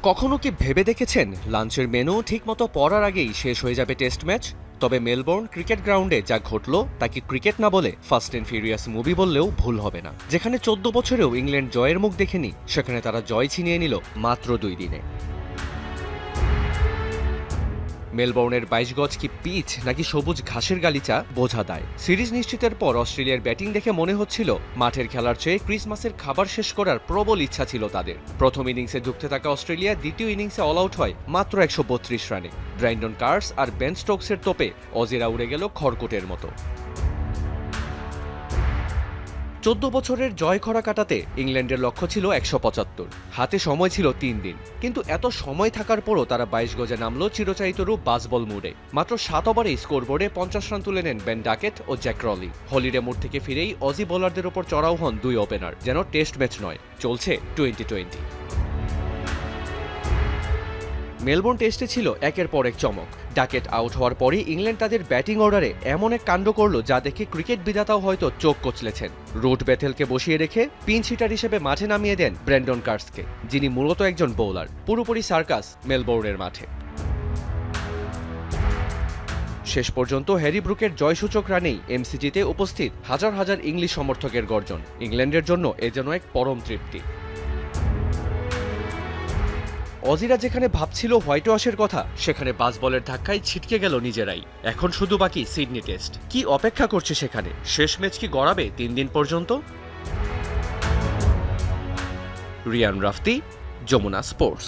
কখনো কি ভেবে দেখেছেন লাঞ্চের মেনু ঠিকমতো পড়ার আগেই শেষ হয়ে যাবে টেস্ট ম্যাচ? তবে মেলবোর্ন ক্রিকেট গ্রাউন্ডে যা ঘটল তা কি ক্রিকেট না বলে ফাস্ট অ্যান্ড ফিউরিয়াস মুভি বললেও ভুল হবে না। যেখানে ১৪ বছরেও ইংল্যান্ড জয়ের মুখ দেখেনি, সেখানে তারা জয় ছিনিয়ে নিল মাত্র ২ দিনে। মেলবোর্নের ২২ গজ কি পিচ নাকি সবুজ ঘাসের গালিচা বোঝা দায়। সিরিজ নিশ্চিতের পর অস্ট্রেলিয়ার ব্যাটিং দেখে মনে হচ্ছিল মাঠের খেলার চেয়ে ক্রিসমাসের খাবার শেষ করার প্রবল ইচ্ছা ছিল তাদের। প্রথম ইনিংসে ঢুকতে থাকা অস্ট্রেলিয়া দ্বিতীয় ইনিংসে অল আউট হয় মাত্র ১৩২ রানে। ব্রাইন্ডন কার্স আর বেন স্টোকসের তোপে অজিরা উড়ে গেল খড়কুটের মতো। ১৪ বছরের জয় খরা কাটাতে ইংল্যান্ডের লক্ষ্য ছিল ১৭৫, হাতে সময় ছিল ৩ দিন। কিন্তু এত সময় থাকার পরও তারা ২২ গজে নামলো চিরচারিত রূপ বাসবল মুডে। মাত্র ৭ ওভারে স্কোরবোর্ডে ৫০ রান তুলে নেন বেন ডাকেট ও জ্যাক রলি। হলিডে মুড থেকে ফিরেই অজি বোলারদের ওপর চড়াও হন দুই ওপেনার, যেন টেস্ট ম্যাচ নয়, চলছে ২০-২০। মেলবোর্ন টেস্টে ছিল একের পর এক চমক। ডাকেট আউট হওয়ার পরই ইংল্যান্ড তাদের ব্যাটিং অর্ডারে এমন এক কাণ্ড করল যা দেখে ক্রিকেট বিধাতাও হয়তো চোখ কচলেছেন। রুট বেথেলকে বসিয়ে রেখে পিঞ্চ হিটার হিসেবে মাঠে নামিয়ে দেন ব্র্যান্ডন কার্সকে, যিনি মূলত একজন বোলার। পুরোপুরি সার্কাস মেলবোর্নের মাঠে। শেষ পর্যন্ত হ্যারি ব্রুকের জয়সূচক রানেই এমসিজিতে উপস্থিত হাজার হাজার ইংলিশ সমর্থকের গর্জন। ইংল্যান্ডের জন্য এ যেন এক পরম তৃপ্তি। অজিরা যেখানে ভাবছিল হোয়াইট ওয়াশের কথা, সেখানে বাসবলের ধাক্কায় ছিটকে গেল নিজেরাই। এখন শুধু বাকি সিডনি টেস্ট। কি অপেক্ষা করছে সেখানে? শেষ ম্যাচ কি গড়াবে ৩ দিন পর্যন্ত? রিয়ান রাফতি, যমুনা স্পোর্টস।